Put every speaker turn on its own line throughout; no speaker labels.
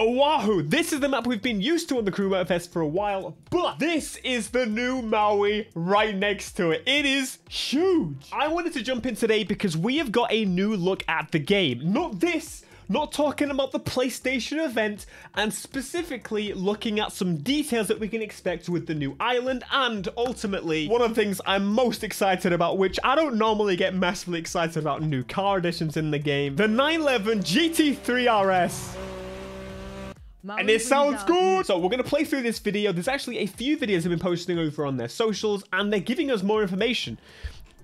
Oahu. This is the map we've been used to on the Crew Motorfest for a while, but this is the new Maui right next to it. It is huge. I wanted to jump in today because we have got a new look at the game. Not this. Not talking about the PlayStation event, and specifically looking at some details that we can expect with the new island, and ultimately one of the things I'm most excited about, which I don't normally get massively excited about new car additions in the game, the 911 GT3 RS. And it sounds good. So we're going to play through this video. There's actually a few videos they've been posting over on their socials, and they're giving us more information,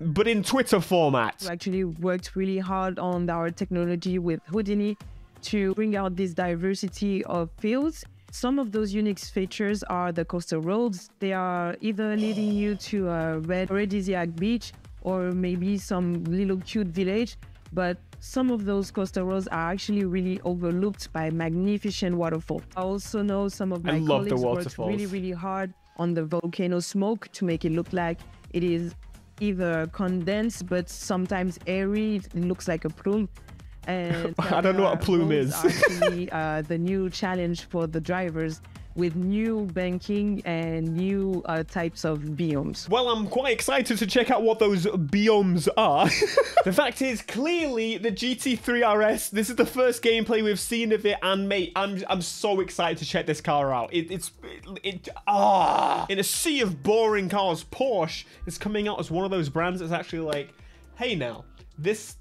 but in Twitter format.
We actually worked really hard on our technology with Houdini to bring out this diversity of fields. Some of those unique features are the coastal roads. They are either leading you to a red paradisiac beach or maybe some little cute village, but some of those coastal roads are actually really overlooked by magnificent waterfalls. I also know some of my colleagues worked really hard on the volcano smoke to make it look like it is either condensed but sometimes airy. It looks like a plume. And
I don't know what a plume is.
Actually, the new challenge for the drivers with new banking and new types of biomes. Well,
I'm quite excited to check out what those biomes are. The fact is, clearly, the GT3 RS, this is the first gameplay we've seen of it, and mate, I'm so excited to check this car out. In a sea of boring cars, Porsche is coming out as one of those brands that's actually like, hey now, this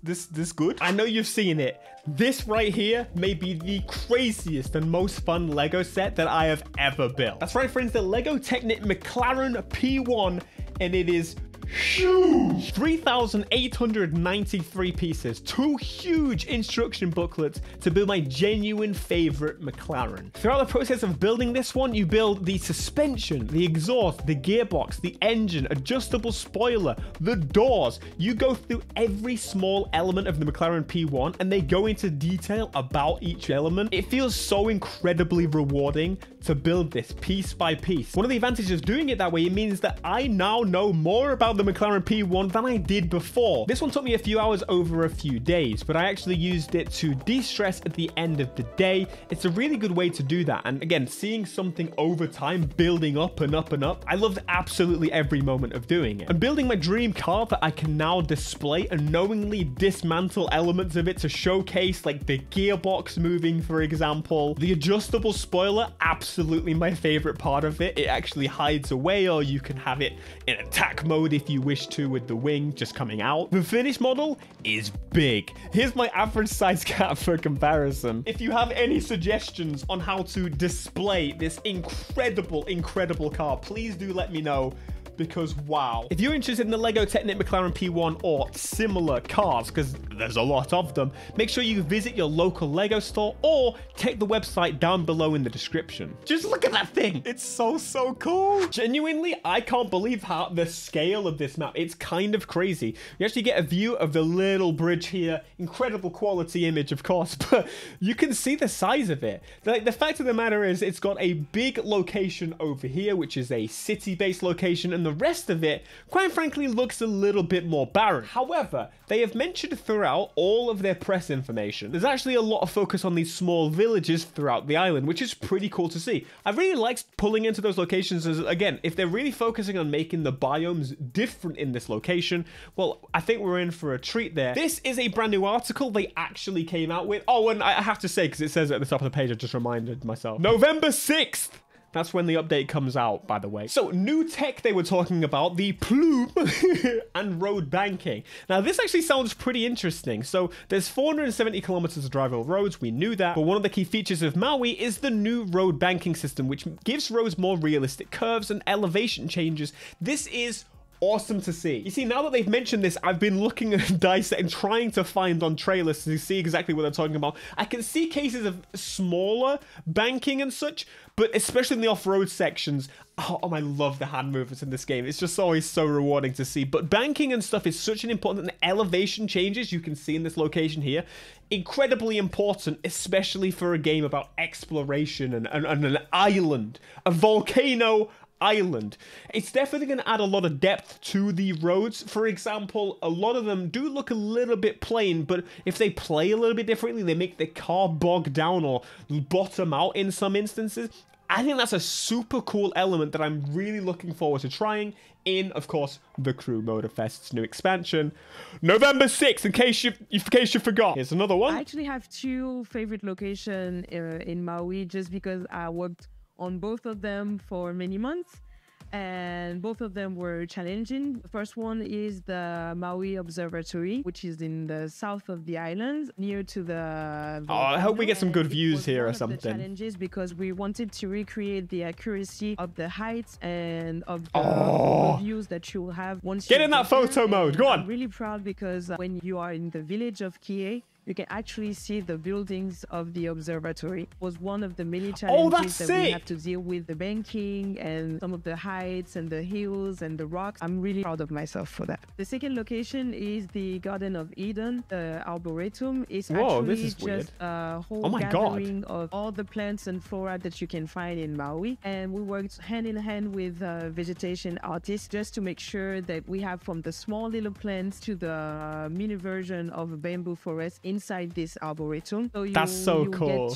good. I know you've seen it. This right here may be the craziest and most fun Lego set that I have ever built. That's right, friends, the Lego Technic McLaren P1, and it is huge. 3,893 pieces, 2 huge instruction booklets to build my genuine favorite McLaren. Throughout the process of building this one, you build the suspension, the exhaust, the gearbox, the engine, adjustable spoiler, the doors. You go through every small element of the McLaren P1 and they go into detail about each element. It feels so incredibly rewarding to build this piece by piece. One of the advantages of doing it that way, it means that I now know more about the McLaren P1 than I did before. This one took me a few hours over a few days, but I actually used it to de-stress at the end of the day. It's a really good way to do that. And again, seeing something over time building up and up and up, I loved absolutely every moment of doing it. And building my dream car that I can now display and knowingly dismantle elements of it to showcase, like the gearbox moving, for example. The adjustable spoiler, absolutely my favorite part of it. It actually hides away, or you can have it in attack mode if you wish to, with the wing just coming out. The finished model is big. Here's my average size cat for comparison. If you have any suggestions on how to display this incredible car, please do let me know, because wow. If you're interested in the Lego Technic McLaren P1 or similar cars, because there's a lot of them, make sure you visit your local Lego store or check the website down below in the description. Just look at that thing. It's so cool. Genuinely, I can't believe how the scale of this map. It's kind of crazy. You actually get a view of the little bridge here. Incredible quality image, of course, but you can see the size of it. The fact of the matter is, it's got a big location over here, which is a city-based location, and the rest of it, quite frankly, looks a little bit more barren. However, they have mentioned throughout all of their press information, there's actually a lot of focus on these small villages throughout the island, which is pretty cool to see. I really liked pulling into those locations as, again, if they're really focusing on making the biomes different in this location, well, I think we're in for a treat there. This is a brand new article they actually came out with. Oh, and I have to say, because it says it at the top of the page, I just reminded myself. November 6th! That's when the update comes out, by the way. So, new tech they were talking about, the plume and road banking. Now, this actually sounds pretty interesting. So, there's 470 kilometers of drivable roads. We knew that. But one of the key features of Maui is the new road banking system, which gives roads more realistic curves and elevation changes. This is awesome to see. You see, now that they've mentioned this, I've been looking at dissecting and trying to find on trailers to see exactly what they're talking about. I can see cases of smaller banking and such, but especially in the off-road sections, oh, I love the hand movements in this game. It's just always so rewarding to see. But banking and stuff is such an important, and elevation changes you can see in this location here, incredibly important, especially for a game about exploration and an island, a volcano island. It's definitely going to add a lot of depth to the roads. For example, a lot of them do look a little bit plain, but if they play a little bit differently, they make the car bog down or bottom out in some instances. I think that's a super cool element that I'm really looking forward to trying in, of course, the Crew Motorfest's new expansion, November 6th, in case you forgot. Here's another one.
I actually have two favorite locations in Maui just because I worked on both of them for many months. And both of them were challenging. The first one is the Maui Observatory, which is in the south of the island, near to the volcano.
I hope we get some good views here or something.
The challenges because we wanted to recreate the accuracy of the heights and of the views that you will have once you
get in that photo mode. Go on.
I'm really proud because when you are in the village of Kie, you can actually see the buildings of the observatory. It was one of the many challenges that we have to deal with, the banking and some of the heights and the hills and the rocks. I'm really proud of myself for that. The second location is the Garden of Eden, the Arboretum. It's actually just a whole gathering of all the plants and flora that you can find in Maui. And we worked hand in hand with vegetation artists just to make sure that we have from the small little plants to the mini version of a bamboo forest inside this arboretum. So you get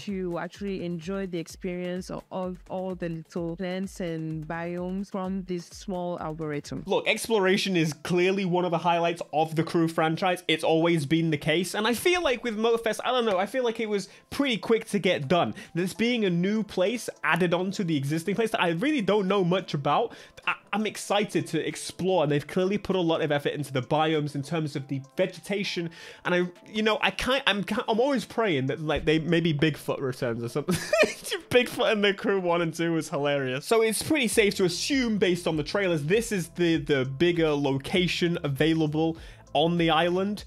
to actually enjoy the experience of all the little plants and biomes from this small arboretum.
Look, exploration is clearly one of the highlights of the Crew franchise. It's always been the case. And I feel like with Motorfest, I don't know, I feel like it was pretty quick to get done. This being a new place added on to the existing place that I really don't know much about. I'm excited to explore, and they've clearly put a lot of effort into the biomes in terms of the vegetation. And I'm always praying that like maybe Bigfoot returns or something. Bigfoot in the Crew 1 and 2 was hilarious. So it's pretty safe to assume, based on the trailers, this is the bigger location available on the island.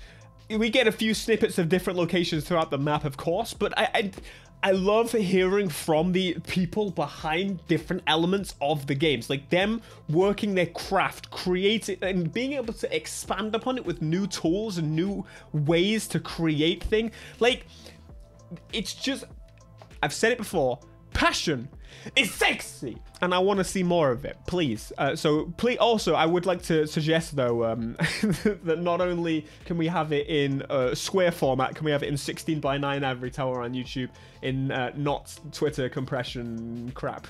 We get a few snippets of different locations throughout the map, of course, but I love hearing from the people behind different elements of the games, like them working their craft, creating and being able to expand upon it with new tools and new ways to create things. Like, it's just, I've said it before, passion is sexy, and I want to see more of it, please. So please, also, I would like to suggest though that not only can we have it in square format, can we have it in 16:9 Ivory Tower on YouTube in not Twitter compression crap.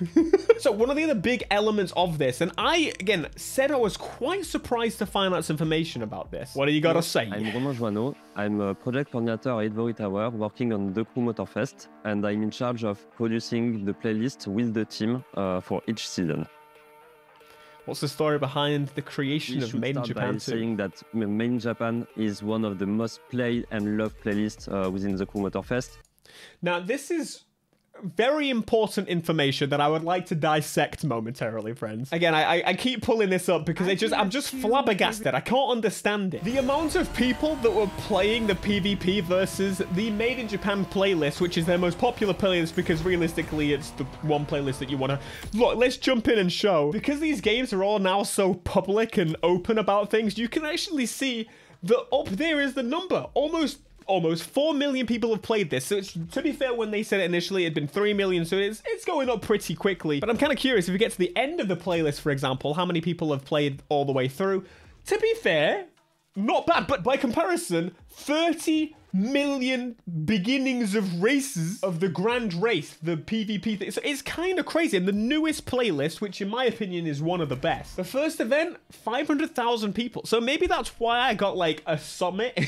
So one of the other big elements of this, and I again said I was quite surprised to find out some information about this. What do you gotta say?
I'm Romain Joanneau. I'm a project coordinator at Ivory Tower, working on the Crew Motorfest, and I'm in charge of producing the playlist with the team for each season.
What's the story behind the creation of Made in Japan 2?
Saying that Made in Japan is one of the most played and loved playlists within the Crew Motorfest.
Now, this is very important information that I would like to dissect momentarily, friends. Again, I keep pulling this up because I'm just flabbergasted. I can't understand it. The amount of people that were playing the PvP versus the Made in Japan playlist, which is their most popular playlist because realistically it's the one playlist that you want to... Look, let's jump in and show. Because these games are all now so public and open about things, you can actually see that up there is the number. Almost 4 million people have played this. So it's, to be fair, when they said it initially, it had been 3 million. So it's going up pretty quickly. But I'm kind of curious, if we get to the end of the playlist, for example, how many people have played all the way through? To be fair, not bad. But by comparison, 30 million beginnings of races of the grand race, the PvP thing. So it's kind of crazy. And the newest playlist, which in my opinion is one of the best, the first event, 500,000 people. So maybe that's why I got like a summit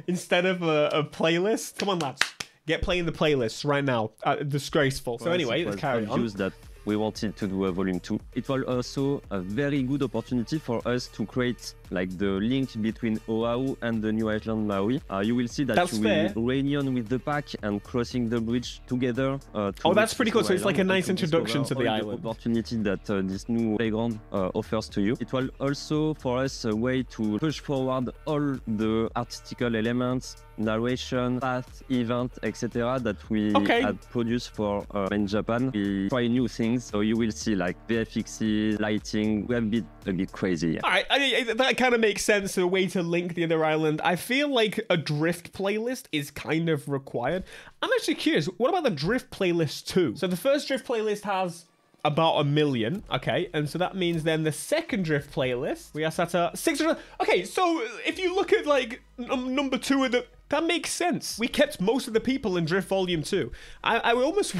instead of a playlist. Come on, lads, get playing the playlists right now. Disgraceful. So anyway, let's carry on.
That we wanted to do a volume 2. It was also a very good opportunity for us to create like the link between Oahu and the New Island Maui. You will see that
that's
you
fair.
will reunion with the pack and crossing the bridge together.
Oh, that's pretty cool. So it's like a nice introduction to the island.
The opportunity that this new playground offers to you. It was also for us a way to push forward all the artistical elements, narration, path, event, etc. that we had produced for in Japan. We try new things, so you will see like VFXs, lighting. We have been a bit crazy.
All right, that kind of makes sense. A way to link the other island. I feel like a drift playlist is kind of required. I'm actually curious. What about the drift playlist too? So the first drift playlist has about 1 million. Okay, and so that means then the second drift playlist, we are set at 600. Okay, so if you look at like number 2 of the, that makes sense. We kept most of the people in Drift Volume 2. I almost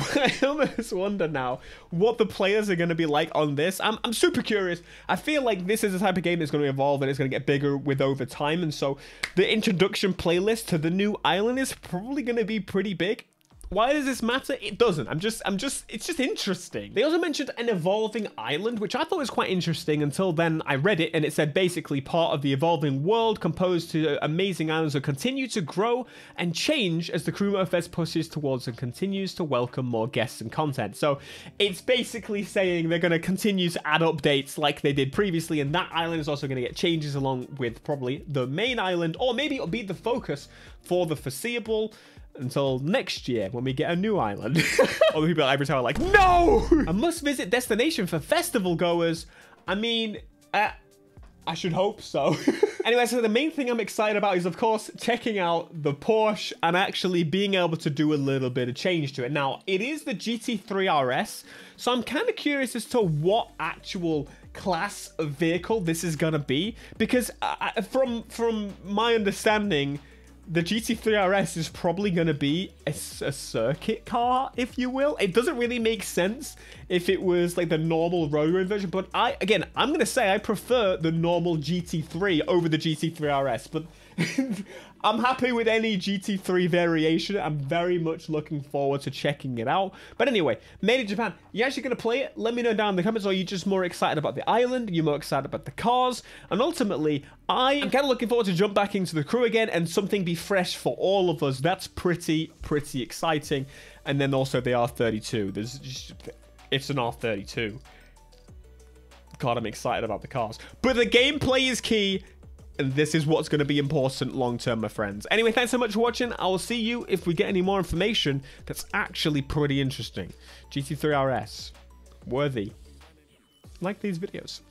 wonder now what the players are going to be like on this. I'm super curious. I feel like this is the type of game that's going to evolve and it's going to get bigger with over time. And so the introduction playlist to the new island is probably going to be pretty big. Why does this matter? It doesn't. It's just interesting. They also mentioned an evolving island, which I thought was quite interesting until then I read it and it said basically part of the evolving world composed to amazing islands will continue to grow and change as the Crew Motorfest pushes towards and continues to welcome more guests and content. So it's basically saying they're going to continue to add updates like they did previously, and that island is also going to get changes along with probably the main island, or maybe it'll be the focus for the foreseeable until next year when we get a new island. All the people at Ivory Tower are like, no! A must-visit destination for festival goers. I mean, I should hope so. Anyway, so the main thing I'm excited about is, of course, checking out the Porsche and actually being able to do a little bit of change to it. Now, it is the GT3 RS, so I'm kind of curious as to what actual class of vehicle this is going to be, because from my understanding, the GT3 RS is probably going to be a circuit car, if you will. It doesn't really make sense if it was like the normal road version, but I'm going to say I prefer the normal GT3 over the GT3 RS, but I'm happy with any GT3 variation. I'm very much looking forward to checking it out. But anyway, made in Japan. You actually going to play it? Let me know down in the comments. Or are you just more excited about the island? Are you more excited about the cars? And ultimately, I'm kind of looking forward to jump back into the crew again and something be fresh for all of us. That's pretty exciting. And then also the R32. It's an R32. God, I'm excited about the cars. But the gameplay is key. And this is what's going to be important long-term, my friends. Anyway, thanks so much for watching. I will see you if we get any more information that's actually pretty interesting. GT3 RS. Worthy. Like these videos.